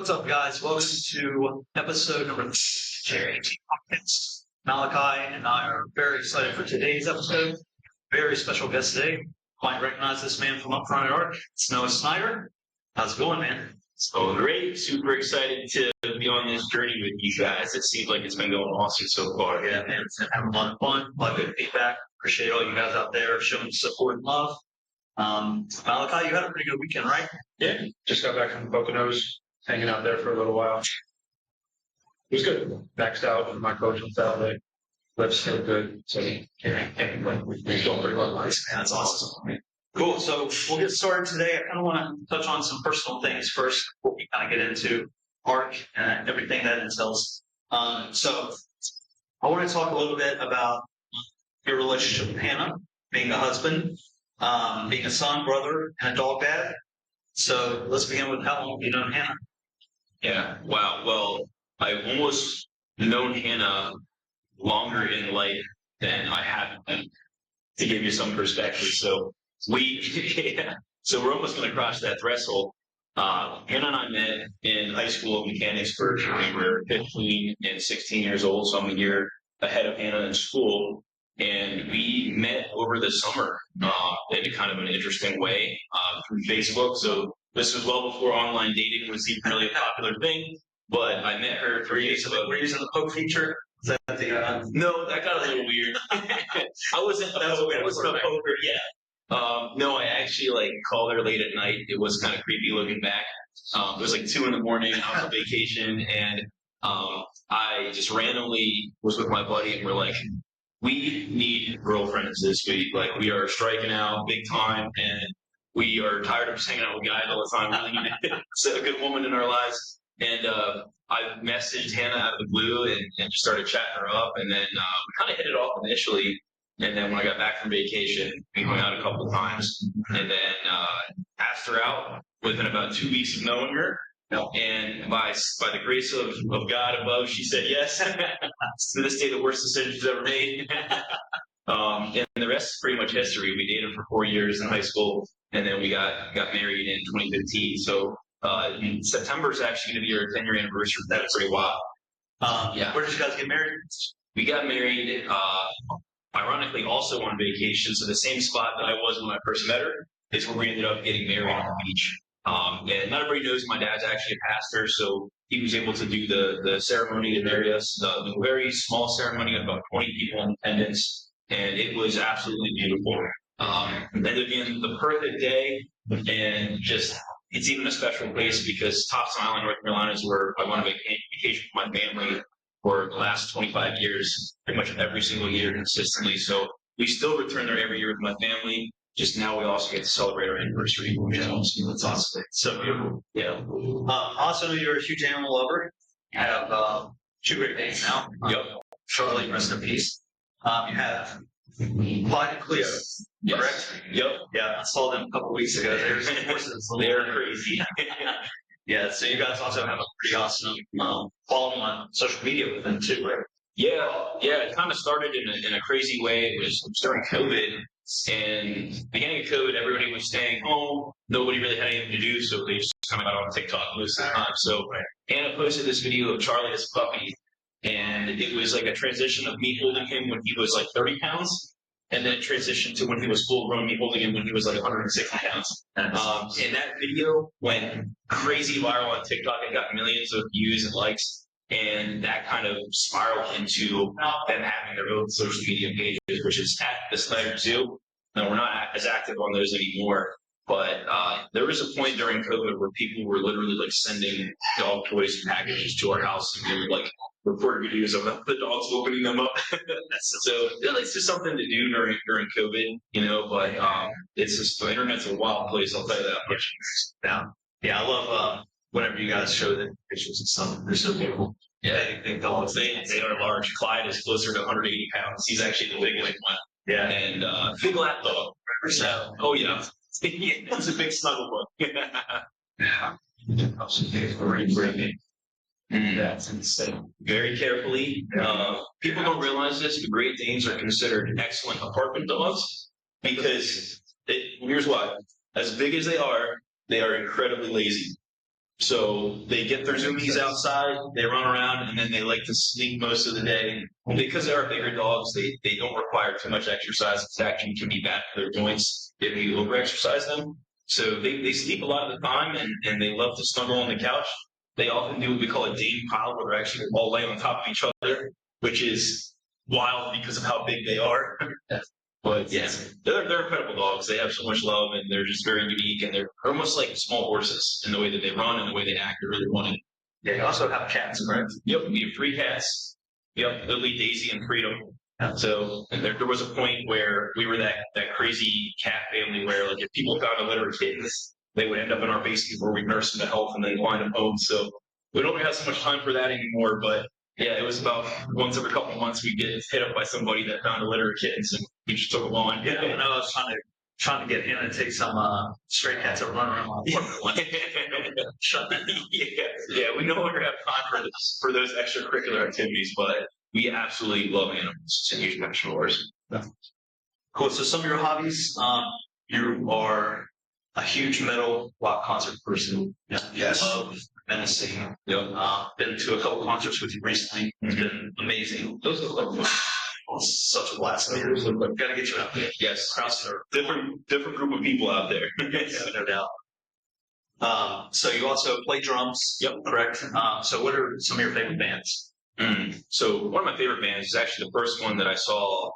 What's up, guys? Welcome to episode number 3 Podcast. Malachi and I are very excited for today's episode. Very special guest today. You might recognize this man from up front at Arc. It's Snyder. How's it going, man? It's going great. Super excited to be on this journey with you guys. It seems like it's been going awesome so far. Yeah, man. It's been having a lot of fun. A lot of good feedback. Appreciate all you guys out there showing support and love. Malachi, you had a pretty good weekend, right? Yeah, just got back from Poconos, hanging out there for a little while. It was good. Maxed out with my coach on Saturday. Lift's still good, so can't complain. We're going pretty well. Nice, man. That's awesome. Cool. So we'll get started today. I kind of want to touch on some personal things first before we kind of get into ARC and everything that entails. So I want to talk a little bit about your relationship with Hannah, being a husband, being a son, brother, and a dog dad. So let's begin with how long have you known Hannah? Yeah. Wow. Well, I've almost known Hannah longer in life than I have been, to give you some perspective. So so we're almost going to cross that threshold. Hannah and I met in high school of mechanics. We were 15 and 16 years old, so I'm a year ahead of Hannah in school. And we met over the summer in kind of an interesting way through Facebook. So this was well before online dating was even really a popular thing. But I met her 3 years ago. Were you using the poke feature? No, that got a little weird. I wasn't a poker yet. No, I actually called her late at night. It was kind of creepy looking back. It was 2 a.m. I was on vacation, and I just randomly was with my buddy, and we're like, we need girlfriends this week. We are striking out big time, and we are tired of just hanging out with guys all the time. We really need a good woman in our lives. And I messaged Hannah out of the blue and just started chatting her up. And then we kind of hit it off initially. And then when I got back from vacation, we went out a couple of times. And then asked her out within about 2 weeks of knowing her. And by the grace of God above, she said yes. To this day, the worst decision she's ever made. And the rest is pretty much history. We dated for 4 years in high school, and then we got married in 2015. So September is actually going to be our 10-year anniversary. That's pretty wild. Where did you guys get married? We got married, ironically, also on vacation. So the same spot that I was when I first met her is where we ended up getting married on the beach. And not everybody knows my dad's actually a pastor, so he was able to do the ceremony to marry us. A very small ceremony of about 20 people in attendance, and it was absolutely beautiful. It ended up being the perfect day, and just it's even a special place because Topsail Island, North Carolina, is where I went on vacation with my family for the last 25 years, pretty much every single year consistently. So we still return there every year with my family. Just now we also get to celebrate our anniversary. That's awesome. So beautiful. Yeah. Also, you're a huge animal lover. You have 2 great names now. Yep. Charlie, rest in peace. You have Clyde and Cleo. Yes. Correct? Yep. Yeah, I saw them a couple weeks ago. They're crazy. Yeah, so you guys also have a pretty awesome following on social media with them too, right? Yeah. It kind of started in a crazy way. It was during COVID, and beginning of COVID, everybody was staying home. Nobody really had anything to do, so they just kind of got on TikTok most of the time. So Anna posted this video of Charlie as a puppy, and it was like a transition of me holding him when he was 30 pounds, and then it transitioned to when he was full grown, me holding him when he was 160 pounds. And that video went crazy viral on TikTok. It got millions of views and likes. And that kind of spiraled into them having their own social media pages, which is at the Snyder Zoo. Now, we're not as active on those anymore, but there was a point during COVID where people were literally sending dog toys and packages to our house, and we would record videos of the dogs opening them up. So it's just something to do during COVID, but it's just, the internet's a wild place, I'll tell you that much. Yeah, I love whenever you guys show the pictures and stuff. They're so beautiful. Yeah, they are large. Clyde is closer to 180 pounds. He's actually the biggest one. Yeah. And big lap dog. So, oh, yeah. It's a big snuggle book. Yeah. That's insane. Very carefully. People don't realize this, but Great Danes are considered excellent apartment dogs because here's why. As big as they are incredibly lazy. So they get their zoomies outside, they run around, and then they like to sleep most of the day. And because they are bigger dogs, they don't require too much exercise. It actually can be bad for their joints if you over-exercise them. So they sleep a lot of the time, and they love to snuggle on the couch. They often do what we call a Dane pile, where they're actually all laying on top of each other, which is wild because of how big they are. But yeah, they're incredible dogs. They have so much love, and they're just very unique, and they're almost like small horses in the way that they run and the way they act. They're really funny. Yeah, you also have cats, correct? Yep, we have 3 cats. Yep, Lily, Daisy, and Freedom. So and there was a point where we were that crazy cat family where like if people found a litter of kittens, they would end up in our basement where we nurse them to health and then find them home. So we don't really have so much time for that anymore, but yeah, it was about once every couple of months we get hit up by somebody that found a litter of kittens and we just took them on. Yeah, I know I was trying to get in and take some stray cats that run around my apartment. Shut that down. Yeah, we no longer have time for those extracurricular activities, but we absolutely love animals. It's a huge passion of ours. Cool. So some of your hobbies, you are a huge metal rock concert person. Yes. Love menacing. Yep. Been to a couple concerts with you recently. It's been amazing. Those are like such a blast. Gotta get you out there. Yes. Crowds are Different group of people out there. no doubt. So you also play drums. Yep. Correct. So what are some of your favorite bands? So one of my favorite bands is actually the first one that I saw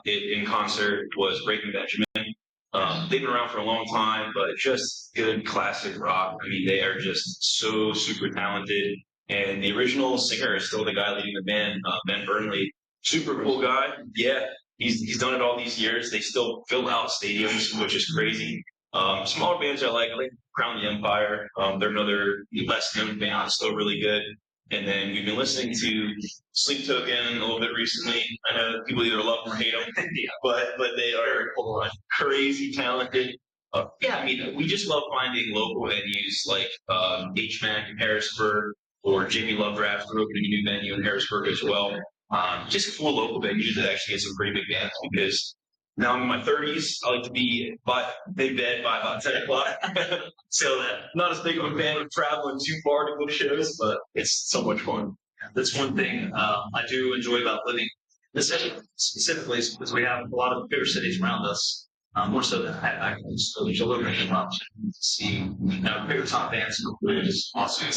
in concert was Breaking Benjamin. They've been around for a long time, but just good classic rock. I mean, they are just so super talented. And the original singer is still the guy leading the band, Ben Burnley. Super cool guy. Yeah, he's done it all these years. They still fill out stadiums, which is crazy. Smaller bands I like Crown the Empire. They're another less known band, still really good. And then we've been listening to Sleep Token a little bit recently. I know people either love them or hate them, but they are crazy talented. Yeah, I mean, we just love finding local venues like HMAC in Harrisburg or Jamie Lovecraft. We're opening a new venue in Harrisburg as well. Just cool local venues that actually get some pretty big bands because now I'm in my 30s. I like to be in bed by about 10 o'clock. So not as big of a fan of traveling too far to go to shows, but it's so much fun. That's one thing I do enjoy about living this city specifically is because we have a lot of bigger cities around us. More so than I so there's a little bit of an option to see bigger top bands, which is awesome.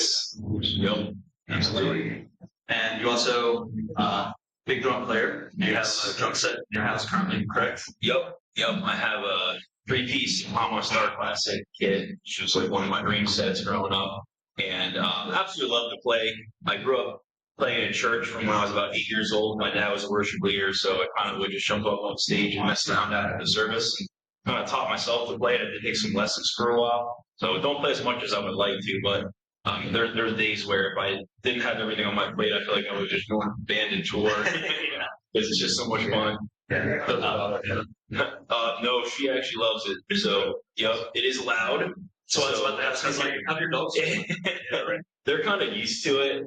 Yep. Absolutely. And you also big drum player. You have a drum set in your house currently, correct? Yep. I have a 3-piece Palma Star Classic kit. Which was like one of my dream sets growing up. And absolutely love to play. I grew up playing in church from when I was about 8 years old. My dad was a worship leader, so I kind of would just jump up on stage and mess around after the service. And kind of taught myself to play it. I did take some lessons for a while. So don't play as much as I would like to, but there's days where if I didn't have everything on my plate, I feel like I would just go on a band and tour. Because it's just so much fun. No, she actually loves it. So, yep, it is loud. So I was about to ask, I was like, how do your dogs? They're kind of used to it,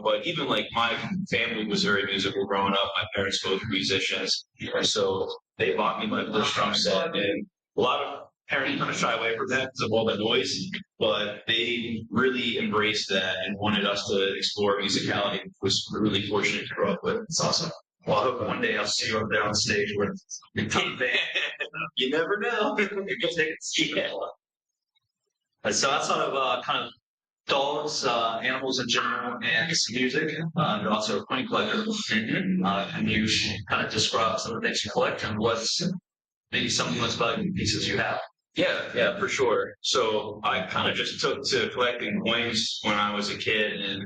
but even like my family was very musical growing up. My parents both were musicians. So they bought me my first drum set, and a lot of parents kind of shy away from that because of all the noise, but they really embraced that and wanted us to explore musicality. Was really fortunate to grow up with. It's awesome. Well, I hope one day I'll see you up there on stage with a top band. You never know. Maybe tickets. Yeah. So outside of kind of dogs, animals in general, and music, you're also a coin collector. And you kind of describe some of the things you collect and what's maybe some of the most valuable pieces you have. Yeah, for sure. So I kind of just took to collecting coins when I was a kid, and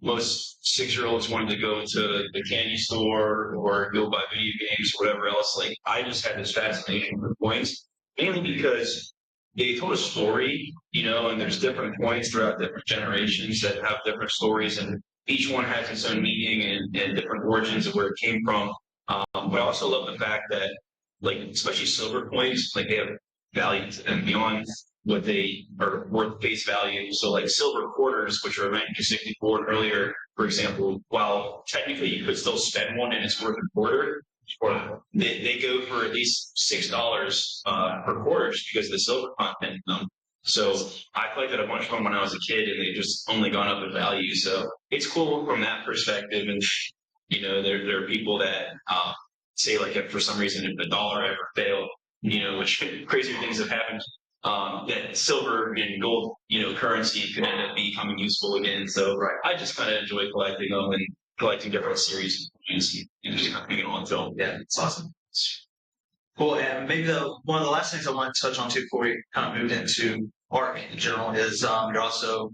most 6-year-olds wanted to go to the candy store or go buy video games or whatever else. Like I just had this fascination with coins, mainly because they told a story, and there's different coins throughout different generations that have different stories, and each one has its own meaning and different origins of where it came from. But I also love the fact that, like, especially silver coins, like they have value and beyond what they are worth face value. So like silver quarters, which are 1964 and earlier, for example, while technically you could still spend one and it's worth a quarter, or they go for at least $6 per quarter just because of the silver content in them. So I collected a bunch of them when I was a kid, and they've just only gone up in value. So it's cool from that perspective. And there are people that say like if for some reason if the dollar ever failed, which crazier things have happened, that silver and gold, currency could end up becoming useful again. So I just kind of enjoy collecting them and collecting different series and just kind of being on film. Yeah, it's awesome. Cool. And maybe one of the last things I want to touch on too before we kind of moved into art in general is you're also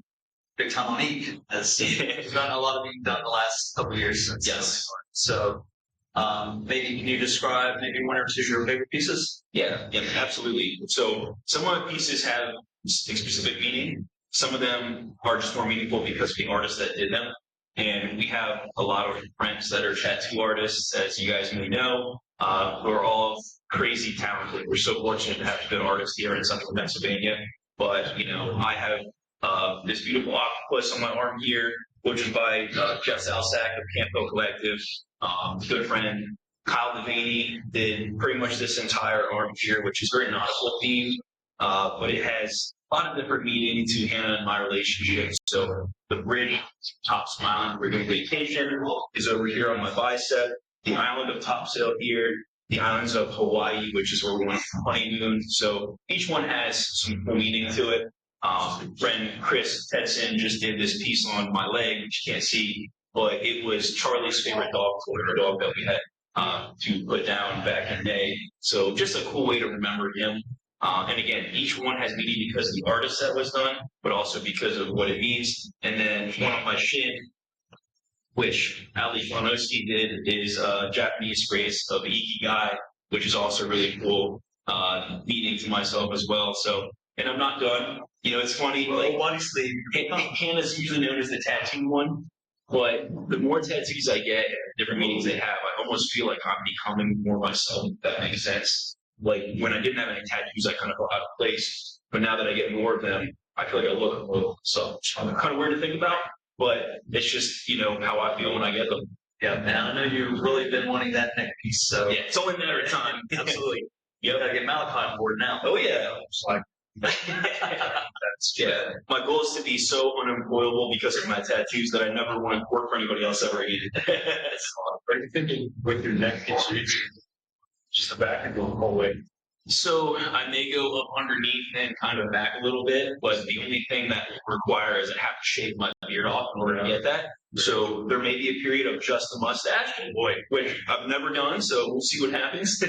big time on ink. As you've done a lot of ink done the last couple of years since. Yes. So maybe can you describe maybe one or two of your favorite pieces? Yeah, absolutely. So some of my pieces have a specific meaning. Some of them are just more meaningful because of the artists that did them. And we have a lot of friends that are tattoo artists, as you guys may know, who are all crazy talented. We're so fortunate to have good artists here in Central Pennsylvania. But, I have this beautiful octopus on my arm here, which is by Jeff Salsack of Campo Collective, good friend. Kyle Devaney did pretty much this entire arm here, which is very nautical themed, but it has a lot of different meaning to Hannah and my relationship. So the bridge, top smiling, we're doing vacation, is over here on my bicep. The island of Topsail here, the islands of Hawaii, which is where we went for honeymoon. So each one has some meaning to it. Friend Chris Tedson just did this piece on my leg, which you can't see, but it was Charlie's favorite dog, a dog that we had to put down back in May. So just a cool way to remember him. And again, each one has meaning because of the artist that was done, but also because of what it means. And then one on my shin, which Ali Flanoski did, is a Japanese phrase of Ikigai, which is also really cool, meaning to myself as well. So, and I'm not done. It's funny, like, honestly, Hannah's usually known as the tattoo one. But the more tattoos I get, different meanings they have, I almost feel like I'm becoming more myself, if that makes sense. Like when I didn't have any tattoos, I kind of felt out of place. But now that I get more of them, I feel like I look a little so kind of weird to think about, but it's just, how I feel when I get them. Yeah, man, I know you've really been wanting that neck piece, so. Yeah, it's only a matter of time. Absolutely. You gotta get Malachi on board now. Oh, yeah. It's like, yeah. My goal is to be so unemployable because of my tattoos that I never want to work for anybody else ever again. Are you thinking with your neck injury, just the back and going the whole way? So I may go up underneath and kind of back a little bit, but the only thing that will require is I have to shave my beard off in order to get that. So there may be a period of just a mustache, which I've never done, so we'll see what happens.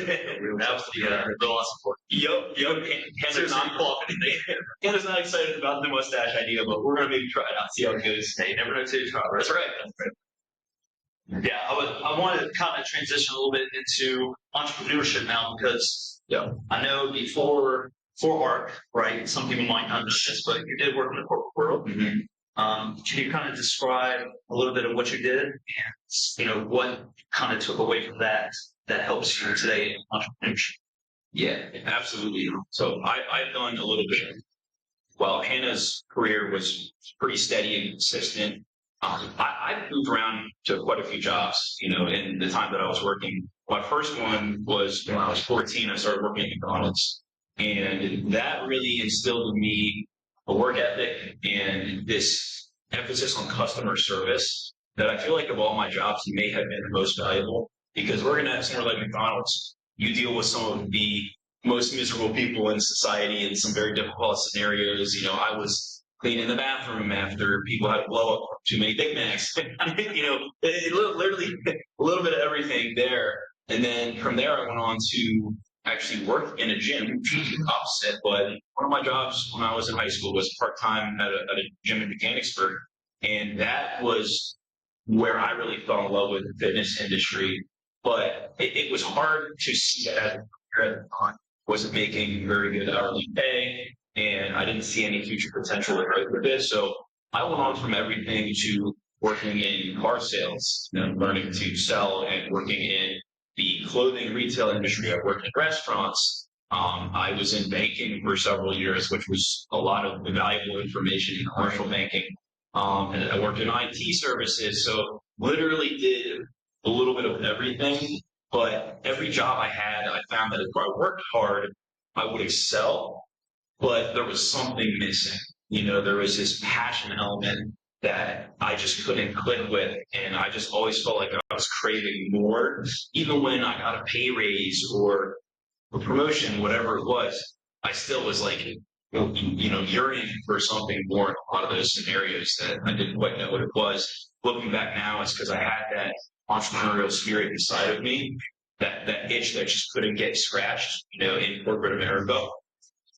Yup. Hannah's not excited about the mustache idea, but we're going to maybe try it out, see how it goes. Hey, you never know till you try. That's right. Yeah, I want to kind of transition a little bit into entrepreneurship now because I know before ARC, right? Some people might not know this, but you did work in the corporate world. Mm-hmm. Can you kind of describe a little bit of what you did and what kind of took away from that helps you today in entrepreneurship? Yeah, absolutely. So I've done a little bit. While Hannah's career was pretty steady and consistent, I moved around to quite a few jobs, in the time that I was working. My first one was when I was 14, I started working at McDonald's. And that really instilled in me a work ethic and this emphasis on customer service that I feel like of all my jobs may have been the most valuable. Because working at somewhere like McDonald's, you deal with some of the most miserable people in society in some very difficult scenarios. I was cleaning the bathroom after people had to blow up too many Big Macs. Literally a little bit of everything there. And then from there, I went on to actually work in a gym, opposite. But one of my jobs when I was in high school was part-time at a gym in Mechanicsburg. And that was where I really fell in love with the fitness industry. But it was hard to see that at the time. Wasn't making very good hourly pay, and I didn't see any future potential with this. So I went on from everything to working in car sales, learning to sell, and working in the clothing retail industry. I worked in restaurants. I was in banking for several years, which was a lot of valuable information in commercial banking. And I worked in IT services. So literally did a little bit of everything. But every job I had, I found that if I worked hard, I would excel. but there was something missing. There was this passion element that I just couldn't click with, and I just always felt like I was craving more, even when I got a pay raise or a promotion, whatever it was. I still was like, yearning for something more in a lot of those scenarios that I didn't quite know what it was. Looking back now, it's because I had that entrepreneurial spirit inside of me, that itch that just couldn't get scratched, in corporate America,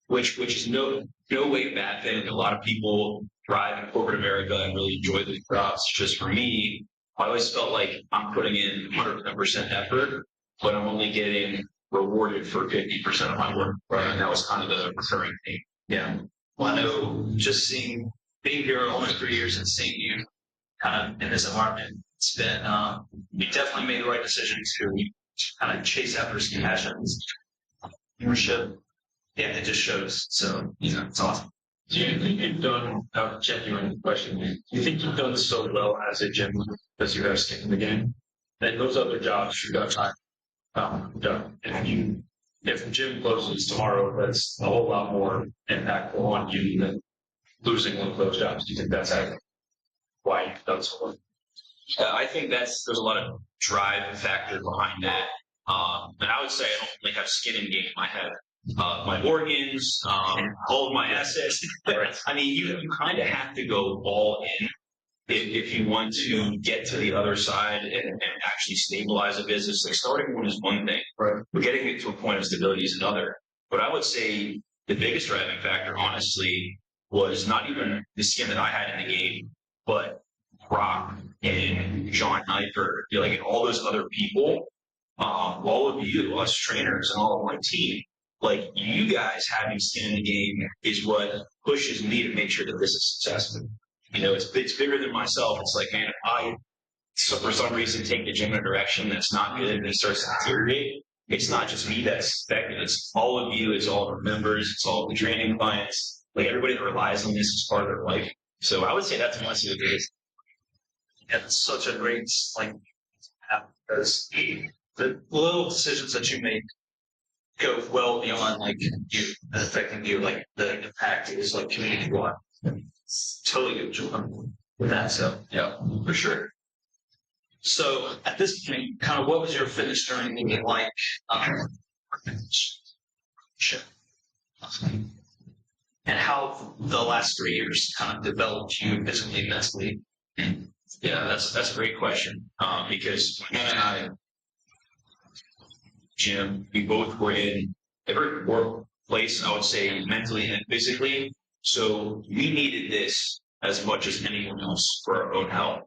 which is no way bad thing. A lot of people thrive in corporate America and really enjoy the jobs. Just for me, I always felt like I'm putting in 100% effort, but I'm only getting rewarded for 50% of my work. Right. And that was kind of the recurring thing. Yeah. Well, I know just being here almost 3 years and seeing you kind of in this environment, it's been, you definitely made the right decision to kind of chase after some passions, leadership. Yeah, it just shows. So, it's awesome. Do you think you've done a genuine question? Do you think you've done so well as a gym because you have skin in the game? And those other jobs you got time done. If the gym closes tomorrow, that's a whole lot more impactful on you than losing one of those jobs. Do you think that's why you've done so well? I think there's a lot of drive factor behind that. And I would say I don't really have skin in the game. I have my organs, all of my assets. I mean, you kind of have to go all in if you want to get to the other side and actually stabilize a business. Like, starting one is one thing, Right. but getting it to a point of stability is another. But I would say the biggest driving factor, honestly, was not even the skin that I had in the game, but Rock and John Snyder, and all those other people, all of you, us trainers, and all of my team. Like, you guys having skin in the game is what pushes me to make sure that this is successful. It's bigger than myself. It's like, man, if for some reason take the gym in a direction that's not good and it starts to deteriorate, it's not just me that's affected. It's all of you. It's all of our members. It's all of the training clients. Like, everybody that relies on this is part of their life. So I would say that's honestly the biggest. It's such a great, because the little decisions that you make go well beyond you affecting you. Like, the impact is community wide. Totally good job with that. So yeah, for sure. So at this point, kind of what was your fitness journey like? And how the last 3 years kind of developed you physically, mentally? Yeah, that's a great question. Because him and I, Jim, we both were in every workplace, I would say, mentally and physically. So we needed this as much as anyone else for our own health.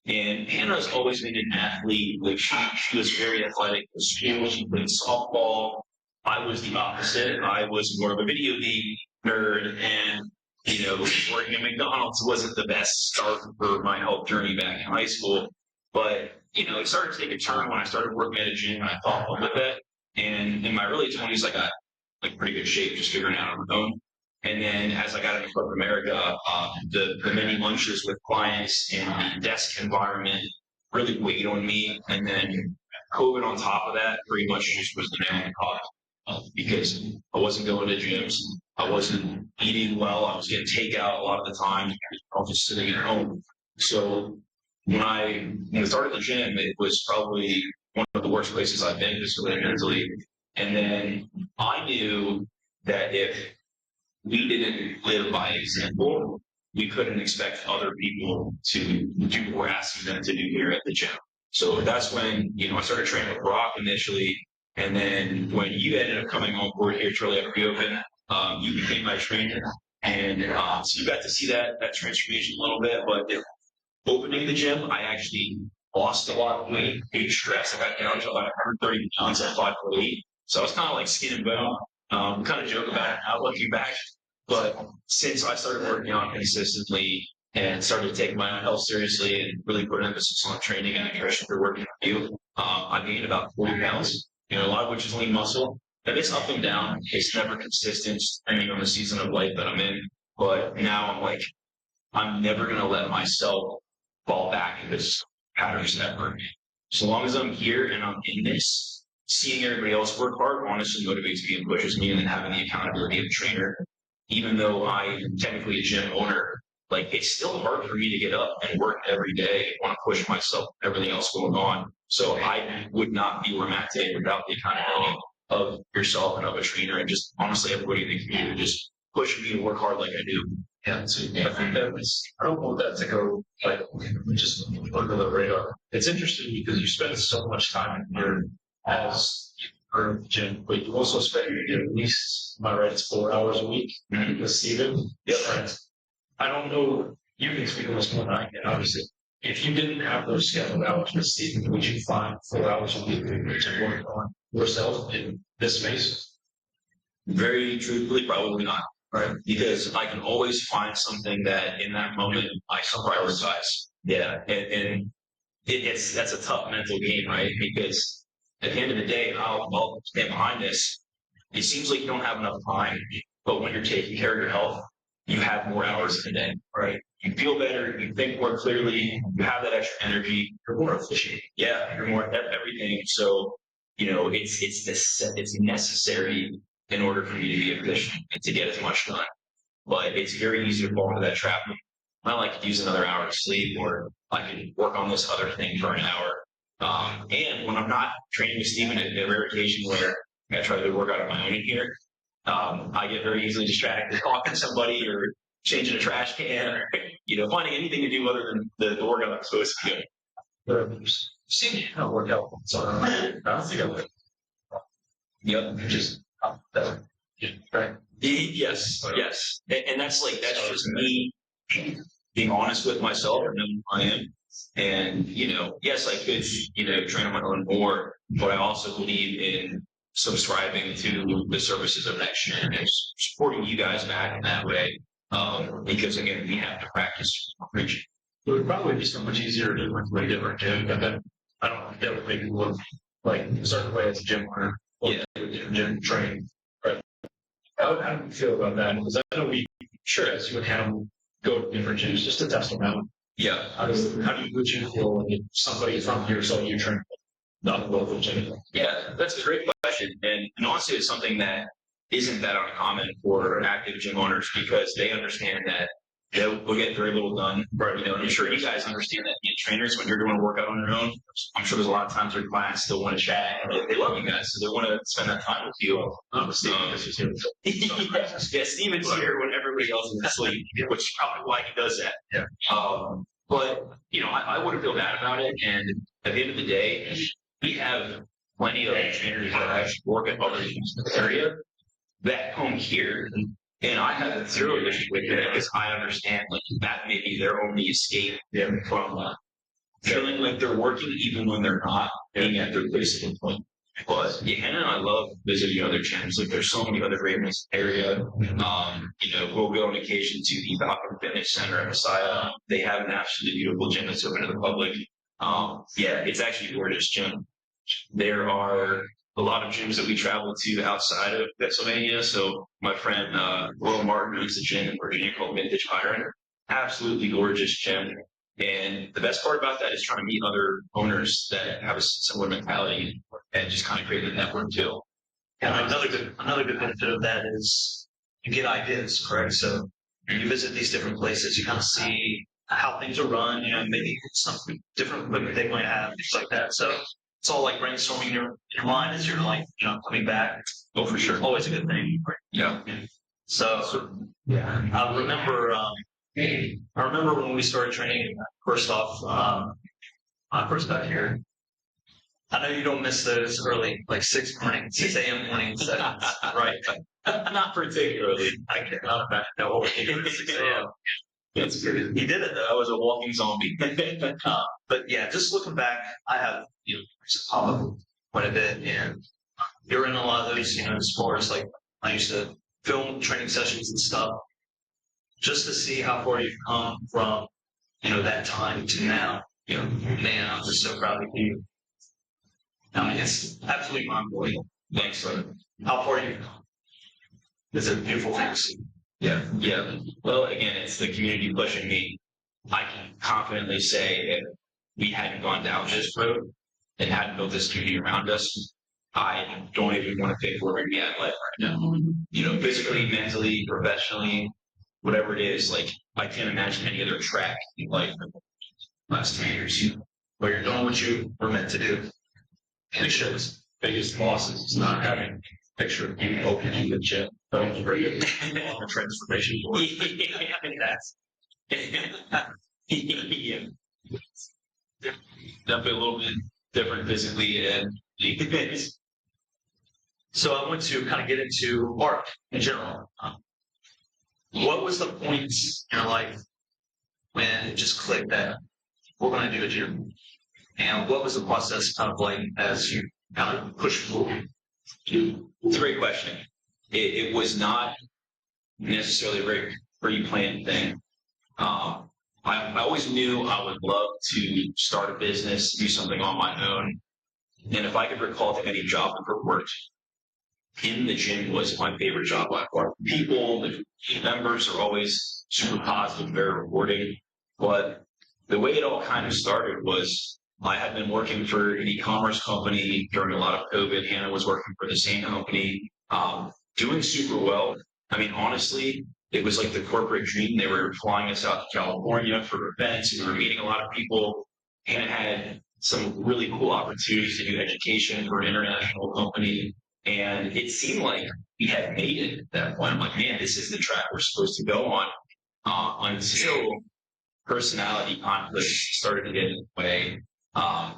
And Hannah's always been an athlete. Like, she was very athletic at school. She played softball. I was the opposite. I was more of a video game nerd, and working at McDonald's wasn't the best start for my health journey back in high school. But it started to take a turn when I started working at a gym, and I thought well with it. And in my early 20s, I got pretty good shape, just figuring it out on my own. And then as I got into corporate America, the many lunches with clients and the desk environment really weighed on me. And then COVID on top of that pretty much just was the nail in the coffin, because I wasn't going to gyms. I wasn't eating well. I was getting takeout a lot of the time. I was just sitting at home. So when I started the gym, it was probably one of the worst places I've been physically and mentally. And then I knew that if we didn't live by example, we couldn't expect other people to do what we're asking them to do here at the gym. So that's when, I started training with Rock initially. And then when you ended up coming on board here shortly after we opened, you became my trainer. And so you got to see that transformation a little bit. But opening the gym, I actually lost a lot of weight, huge stress. I got down to about 130 pounds at 5'8". So I was kind of like skin and bone. Kind of joke about it now looking back. But since I started working out consistently and started taking my own health seriously and really put emphasis on training and nutrition for working with you, I gained about 40 pounds, a lot of which is lean muscle. And it's up and down. It's never consistent depending on the season of life that I'm in. But now I'm never going to let myself fall back into this patterns ever. So long as I'm here and I'm in this, seeing everybody else work hard honestly motivates me and pushes me, and then having the accountability of a trainer even though I am technically a gym owner, like it's still hard for me to get up and work every day and want to push myself, everything else going on. So I would not be where I'm at today without the accountability of yourself and of a trainer and just honestly everybody in the community just pushing me to work hard like I do. Yeah, so I think that was, I don't want that to go like just under the radar. It's interesting because you spend so much time here as your gym, but you also spend at least, am I right, it's 4 hours a week with Steven. Yep. And I don't know, you can speak on this more than I can, obviously. If you didn't have those scheduled hours with Steven, would you find 4 hours a week to work on yourself in this space? Very truthfully, probably not. Right. Because I can always find something that in that moment I can prioritize. Yeah. And that's a tough mental game, right? Because at the end of the day, and I'll stand behind this, it seems like you don't have enough time, but when you're taking care of your health, you have more hours in a day, right? You feel better, you think more clearly, you have that extra energy, you're more efficient. Yeah, you're more everything. So, it's necessary in order for me to be efficient and to get as much done. But it's very easy to fall into that trap. I like to use another hour to sleep, or I can work on this other thing for an hour. And when I'm not training with Steven at a rare occasion where I try to work out on my own in here, I get very easily distracted talking to somebody or changing a trash can or, finding anything to do other than the workout I'm supposed to do. Seeing how work out. So I don't think I would. Yep. Just right. Yes. And that's just me being honest with myself and knowing who I am. And, yes, I could, train on my own more, but I also believe in subscribing to the services of Next Gen and supporting you guys back in that way. Because again, we have to practice preaching. It would probably be so much easier to work way different gym, and then I don't think that would make you look like a certain way as a gym owner. Yeah. Gym training. Right. How do you feel about that? Because I know we sure as you and him go to different gyms just to test them out. Yeah. Would you feel when somebody from here saw you train not a local gym? Yeah, that's a great question. And honestly, it's something that isn't that uncommon for active gym owners because they understand that they'll get very little done. Right. And I'm sure you guys understand that being trainers, when you're doing a workout on your own, I'm sure there's a lot of times where clients still want to chat. They love you guys, so they want to spend that time with you. Yeah, Steven's here when everybody else is asleep, which is probably why he does that. Yeah. But, I wouldn't feel bad about it. And at the end of the day, we have plenty of trainers that actually work at other gyms in the area that come here. And I have zero issue with it because I understand that may be their only escape from feeling like they're working even when they're not being at their place of employment. But Hannah and I love visiting other gyms. Like there's so many other great ones in the area. We'll go on occasion to the Falcon Fitness Center at Messiah. They have an absolutely beautiful gym that's open to the public. It's actually a gorgeous gym. There are a lot of gyms that we travel to outside of Pennsylvania. So my friend Will Martin owns a gym in Virginia called Vintage Iron. Absolutely gorgeous gym. And the best part about that is trying to meet other owners that have a similar mentality and just kind of create a network too. And another good benefit of that is you get ideas, correct? So you visit these different places, you kind of see how things are run, maybe some different equipment they might have, things like that. So it's all like brainstorming in your mind as you're coming back. Oh, for sure. Always a good thing. Right? Yeah. So I remember when we started training. First off, when I first got here, I know you don't miss those early, like 6 a.m. morning sessions, right? Not particularly. I cannot imagine how old he was 6 a.m. That's good. He did it though. I was a walking zombie. But yeah, just looking back, I have pop up quite a bit, and you're in a lot of those sports. Like I used to film training sessions and stuff, just to see how far you've come from that time to now. Man, I'm just so proud of you. I mean, it's absolutely mind-blowing. Thanks, brother. How far you've come. It's a beautiful thing to see. Yeah. Well, again, it's the community pushing me. I can confidently say if we hadn't gone down this road and hadn't built this community around us, I don't even want to pick where we're at life right now. Physically, mentally, professionally, whatever it is, like I can't imagine any other track in life in the last 2 years. Where you're doing what you were meant to do. Picture's biggest losses is not having a picture of you opening the gym. That was very good. On the transformation board. That's yeah. Definitely a little bit different physically and So I want to kind of get into art in general. What was the point in your life when it just clicked that we're going to do a gym? And what was the process kind of like as you kind of pushed forward? It's a great question. It was not necessarily a very pre-planned thing. I always knew I would love to start a business, do something on my own. And if I could recall to any job I've ever worked, in the gym was my favorite job by far. People, the members are always super positive, very rewarding. But the way it all kind of started was I had been working for an e-commerce company during a lot of COVID. Hannah was working for the same company, doing super well. I mean, honestly, it was like the corporate dream. They were flying us out to California for events. We were meeting a lot of people. Hannah had some really cool opportunities to do education for an international company. And it seemed like we had made it at that point. I'm like, man, this is the track we're supposed to go on. Until personality conflicts started to get in the way.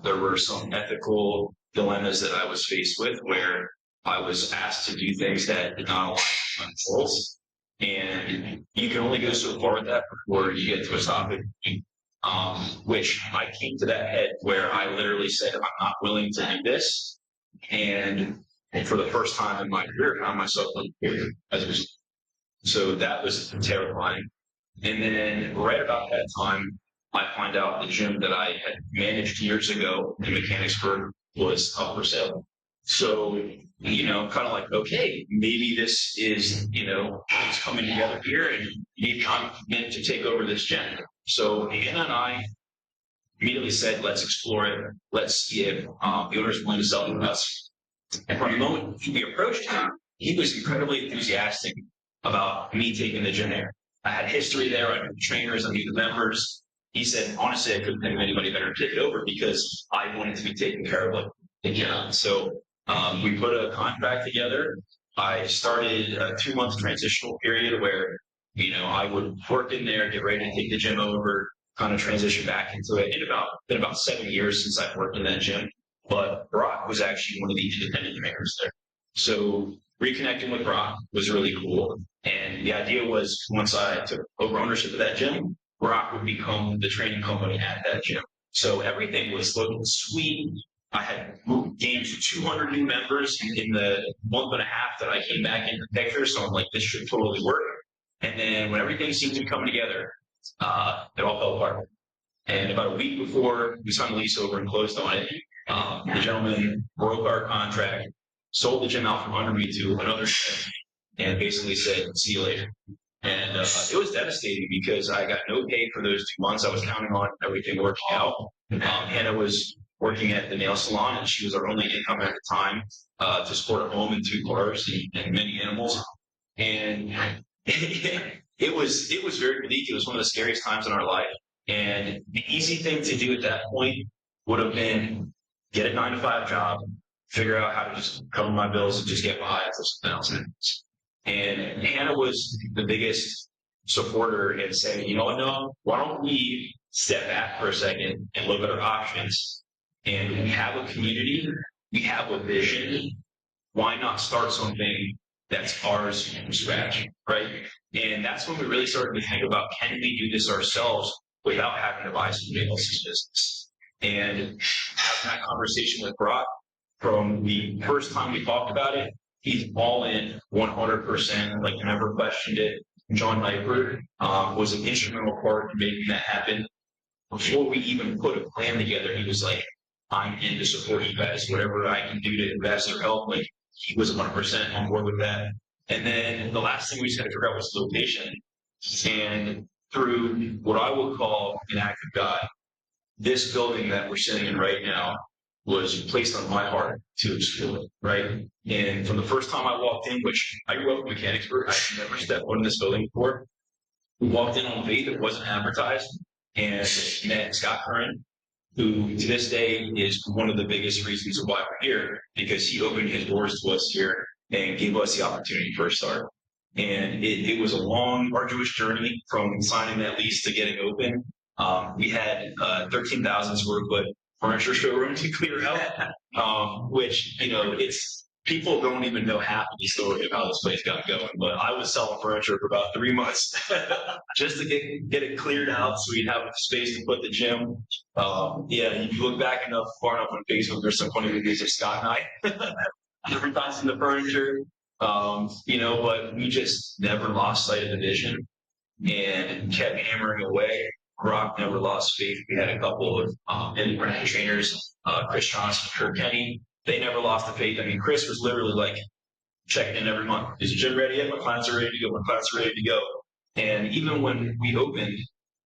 There were some ethical dilemmas that I was faced with where I was asked to do things that did not align with my goals. And you can only go so far with that before you get to a topic, which I came to that head where I literally said, I'm not willing to do this. And for the first time in my career, I found myself as a result. So that was terrifying. And then right about that time, I find out the gym that I had managed years ago in Mechanicsburg was up for sale. So, kind of like, okay, maybe this is, it's coming together here and maybe I'm meant to take over this gym. So Hannah and I immediately said, let's explore it. Let's see if the owner is willing to sell to us. And from the moment we approached him, he was incredibly enthusiastic about me taking the gym there. I had history there. I knew the trainers. I knew the members. He said, honestly, I couldn't think of anybody better to take it over because I wanted to be taken care of like. So we put a contract together. I started a 2-month transitional period where, I would work in there, get ready to take the gym over, kind of transition back into it. It's been about 7 years since I've worked in that gym. But Brock was actually one of the independent trainers there. So reconnecting with Brock was really cool. And the idea was once I took over ownership of that gym, Brock would become the training company at that gym. So everything was looking sweet. I had gained 200 new members in the month and a half that I came back into the picture. So I'm like, this should totally work. And then when everything seemed to be coming together, it all fell apart. And about a week before we signed the lease over and closed on it, the gentleman broke our contract, sold the gym out from under me to another gym, and basically said, see you later. And it was devastating because I got no pay for those 2 months. I was counting on everything working out. Hannah was working at the nail salon, and she was our only income at the time to support a home and 2 cars and many animals. And it was very bleak. It was one of the scariest times in our life. And the easy thing to do at that point would have been get a 9-to-5 job, figure out how to just cover my bills and just get by until something else happens. And Hannah was the biggest supporter in saying, you know what, no, why don't we step back for a second and look at our options? And we have a community, we have a vision. Why not start something that's ours from scratch, right? And that's when we really started to think about, can we do this ourselves without having to buy somebody else's business? And having that conversation with Brock, from the first time we talked about it, he's all in 100%, like never questioned it. John Nyberg was an instrumental part in making that happen. Before we even put a plan together, he was like, I'm in to support you guys, whatever I can do to invest or help. Like, he was 100% on board with that. And then the last thing we just had to figure out was the location. And through what I would call an act of God, this building that we're sitting in right now was placed on my heart to explore, right? And from the first time I walked in, which I grew up in Mechanicsburg, I'd never stepped foot in this building before. We walked in on faith, it wasn't advertised, and met Scott Curran, who to this day is one of the biggest reasons why we're here, because he opened his doors to us here and gave us the opportunity for a start. And it was a long, arduous journey from signing that lease to getting open. We had 13,000 square foot furniture showroom to clear out, which, it's people don't even know half of the story of how this place got going. But I was selling furniture for about 3 months just to get it cleared out so we'd have space to put the gym. If you look back far enough on Facebook, there's some funny videos of Scott and I different times in the furniture. But we just never lost sight of the vision and kept hammering away. Brock never lost faith. We had a couple of independent trainers, Chris Johnson, Kurt Kenny. They never lost the faith. I mean, Chris was literally like checking in every month. Is the gym ready yet? My clients are ready to go. My clients are ready to go. And even when we opened,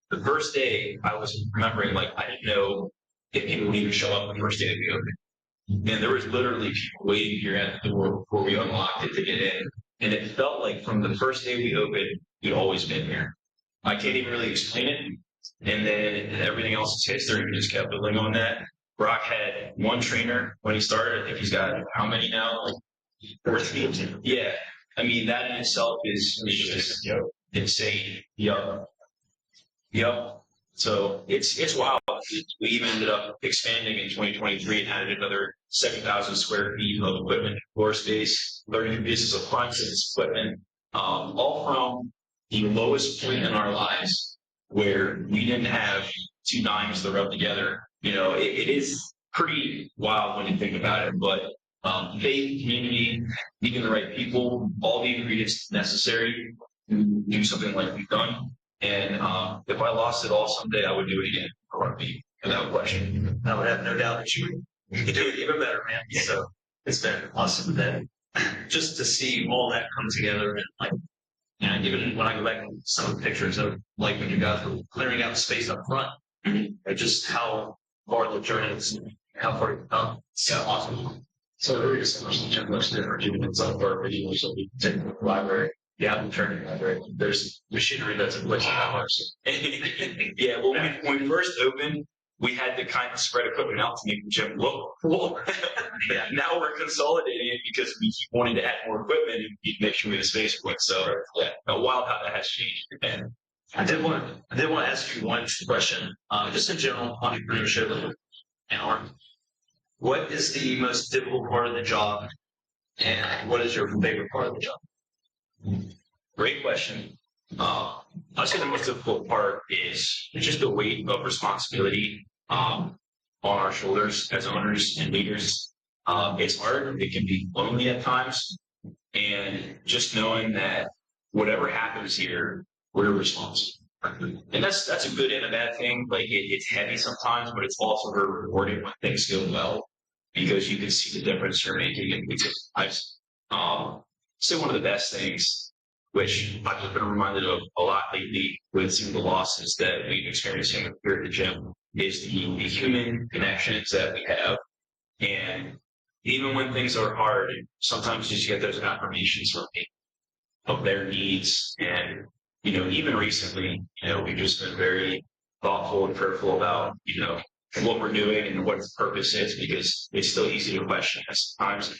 the first day, I was remembering, I didn't know if people would even show up the first day that we opened. And there was literally people waiting here at the door before we unlocked it to get in. And it felt like from the first day we opened, we'd always been here. I can't even really explain it. And then everything else is history. We just kept building on that. Brock had one trainer when he started. I think he's got how many now? 14. Yeah. I mean, that in itself is just insane. Yep. So it's wild. We even ended up expanding in 2023 and added another 7,000 square feet of equipment, floor space, 30 pieces of appliances, equipment, all from the lowest point in our lives where we didn't have two dimes to rub together. It is pretty wild when you think about it, but faith, community, meeting the right people, all the ingredients necessary to do something like we've done. And if I lost it all someday, I would do it again. I want to be without question. I would have no doubt that you could do it even better, man. So it's been awesome then just to see all that come together and even when I go back to some of the pictures of when you guys were clearing out space up front, just how far the journey is, how far you've come. So awesome. So there is so much different even in some of our videos. So we take the library. Yeah, the training library. There's machinery that's in place in that house. Yeah, well, when we first opened, we had to kind of spread equipment out to make the gym look full. Now we're consolidating it because we keep wanting to add more equipment and make sure we have the space for it. So, wild how that has changed. And I did want to ask you one question, just in general entrepreneurship and art. What is the most difficult part of the job, and what is your favorite part of the job? Great question. I'd say the most difficult part is just the weight of responsibility on our shoulders as owners and leaders. It's hard. It can be lonely at times. And just knowing that whatever happens here, we're responsible. And that's a good and a bad thing. It's heavy sometimes, but it's also very rewarding when things go well because you can see the difference you're making in people's lives. Say one of the best things, which I've been reminded of a lot lately with some of the losses that we've experienced here at the gym, is the human connections that we have. And even when things are hard, sometimes you just get those affirmations from people of their needs. And, even recently, we've just been very thoughtful and prayerful about, what we're doing and what its purpose is, because it's still easy to question at times.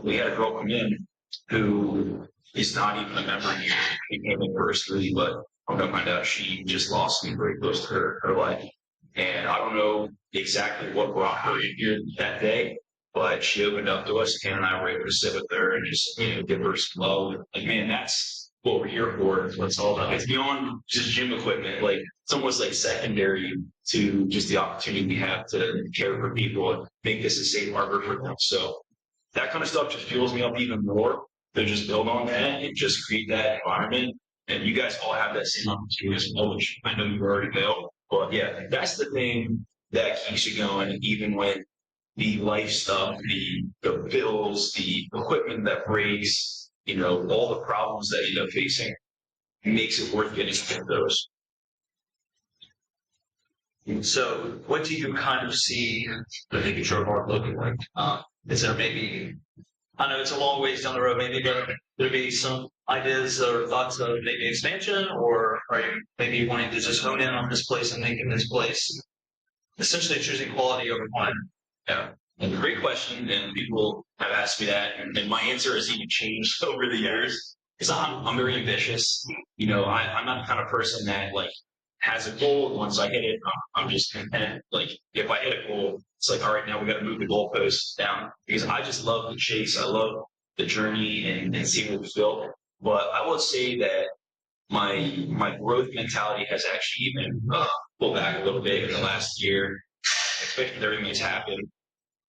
We had a girl come in who is not even a member here. She came in firstly, but I'm going to find out she just lost something very close to her life. And I don't know exactly what brought her in here that day, but she opened up to us. Ken and I were able to sit with her and just, give her some love. Man, that's what we're here for. It's what it's all about. It's beyond just gym equipment. It's almost secondary to just the opportunity we have to care for people and make this a safe harbor for them. So that kind of stuff just fuels me up even more to just build on that and just create that environment. And you guys all have that same opportunity as well, which I know you already know. But that's the thing that keeps you going, even when the life stuff, the bills, the equipment that breaks, all the problems that you end up facing, makes it worth getting into those. So, what do you kind of see the future of art looking like? Is there maybe, I know it's a long ways down the road, maybe there be some ideas or thoughts of maybe expansion, or are you maybe wanting to just hone in on this place and making this place essentially choosing quality over quantity? Yeah. And great question, and people have asked me that, and my answer has even changed over the years because I'm very ambitious. You know, I'm not the kind of person that like has a goal. And once I hit it, I'm just content. Like if I hit a goal, it's like all right, now we got to move the goalposts down because I just love the chase. I love the journey and seeing what we built. But I will say that my growth mentality has actually even pulled back a little bit in the last year, especially with everything that's happened.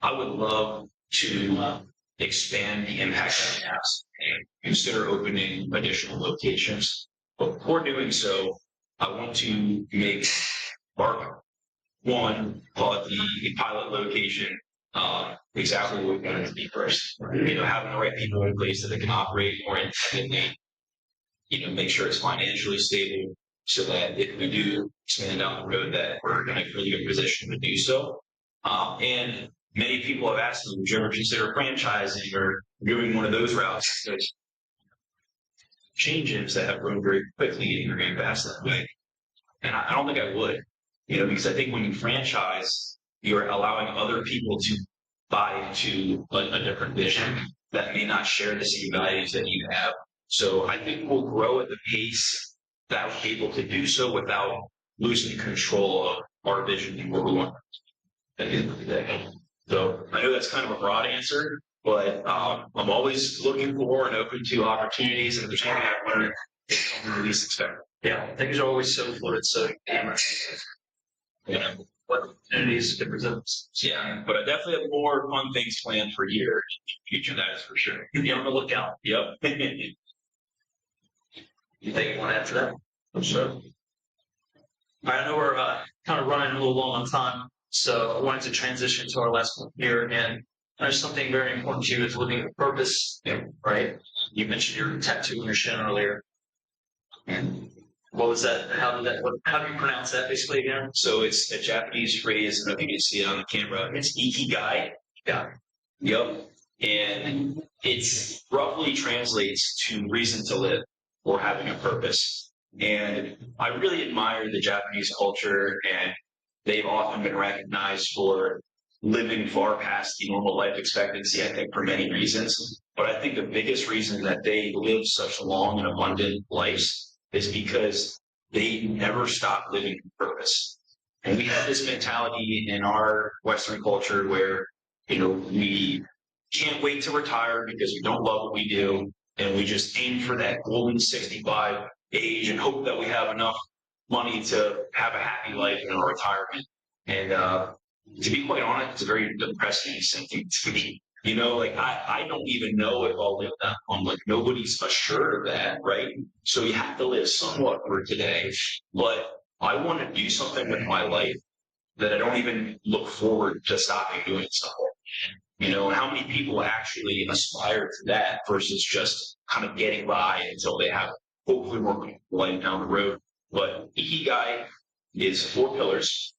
I would love to expand the impact that it has and consider opening additional locations. But before doing so, I want to make Bark one, call it the pilot location, exactly what we want it to be first. You know, having the right people in place that can operate more independently, you know, make sure it's financially stable so that if we do expand down the road that we're in a really good position to do so. And many people have asked me, would you ever consider franchising or doing one of those routes? There's changes that have grown very quickly and very fast that way. And I don't think I would, you know, because I think when you franchise, you're allowing other people to buy into a different vision that may not share the same values that you have. So I think we'll grow at the pace that we're able to do so without losing control of our vision and where we want at the end of the day. So I know that's kind of a broad answer, but I'm always looking for and open to opportunities. And if there's anything I've learned, it's from the least expected. Yeah, things are always so fluid, so Yeah. what opportunities it presents. Yeah, but I definitely have more fun things planned for here in the future, that is for sure. Be on the lookout. Yep. You think you want to add to that? For sure. All right, I know we're kind of running a little long on time, so I wanted to transition to our last one here. And there's something very important to you is living with purpose, right? You mentioned your tattoo on your shin earlier. And what was that? How do you pronounce that basically again? So it's a Japanese phrase. I don't know if you can see it on the camera. It's Ikigai. Yeah. Yep. And it's roughly translates to reason to live or having a purpose. And I really admire the Japanese culture, and they've often been recognized for living far past the normal life expectancy, I think, for many reasons. But I think the biggest reason that they live such long and abundant lives is because they never stop living with purpose. And we have this mentality in our Western culture where, you know, we can't wait to retire because we don't love what we do. And we just aim for that golden 65 age and hope that we have enough money to have a happy life in our retirement. And to be quite honest, it's a very depressing thing to me. You know, like I don't even know if I'll live that long. Like nobody's assured of that, right? So you have to live somewhat for today. But I want to do something with my life that I don't even look forward to stopping doing something. You know, how many people actually aspire to that versus just kind of getting by until they have hopefully more comfortable life down the road. But Ikigai is 4 pillars.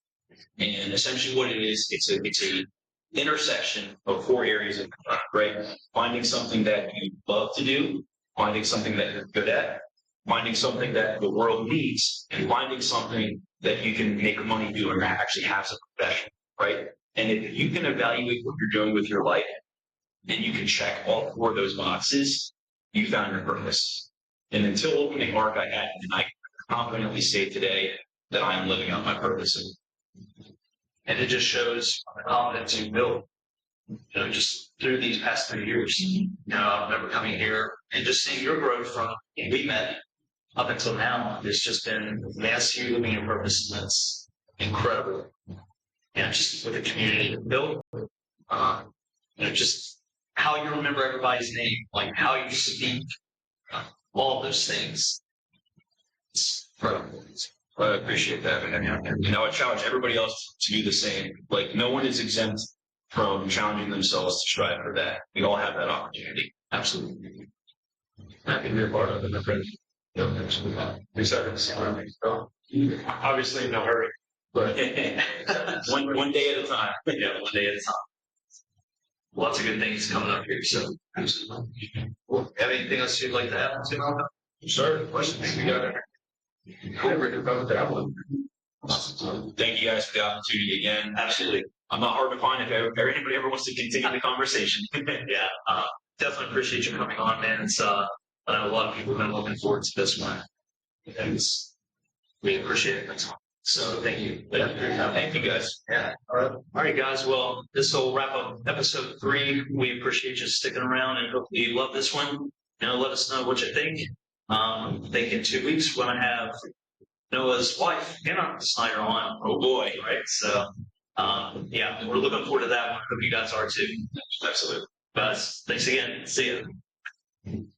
And essentially what it is, it's a intersection of 4 areas of life, right? Finding something that you love to do, finding something that you're good at, finding something that the world needs, and finding something that you can make money doing that actually has a profession, right? And if you can evaluate what you're doing with your life and you can check all 4 of those boxes, you found your purpose. And until opening Arc, I had, and I confidently say today that I am living out my purpose. And it just shows the confidence you built, you know, just through these past 3 years. You know, I remember coming here and just seeing your growth from when we met up until now. It's just been massive living your purpose, and that's incredible. You know, just with the community you built, you know, just how you remember everybody's name, like how you speak, all those things. It's incredible. I appreciate that. And you know, I challenge everybody else to do the same. Like, no one is exempt from challenging themselves to strive for that. We all have that opportunity. Absolutely. Happy to be a part of it, my friend. 2 seconds. Obviously, no hurry. But one day at a time. Yeah, one day at a time. Lots of good things coming up here. So, well, have anything else you'd like to add to? sir, questions you got? I read about that one. Thank you guys for the opportunity again. Absolutely. I'm not hard to find if anybody ever wants to continue the conversation. Yeah, definitely appreciate you coming on, man. It's I know a lot of people have been looking forward to this one. We appreciate it. So thank you. Thank you guys. Yeah. All right, guys. Well, this will wrap up episode 3. We appreciate you sticking around and hopefully you love this one. Let us know what you think. I think in 2 weeks we're gonna have Noah's wife, Hannah Snyder, on. Oh boy. Right. So yeah, we're looking forward to that one. Hope you guys are too. Absolutely. Guys, thanks again. See you.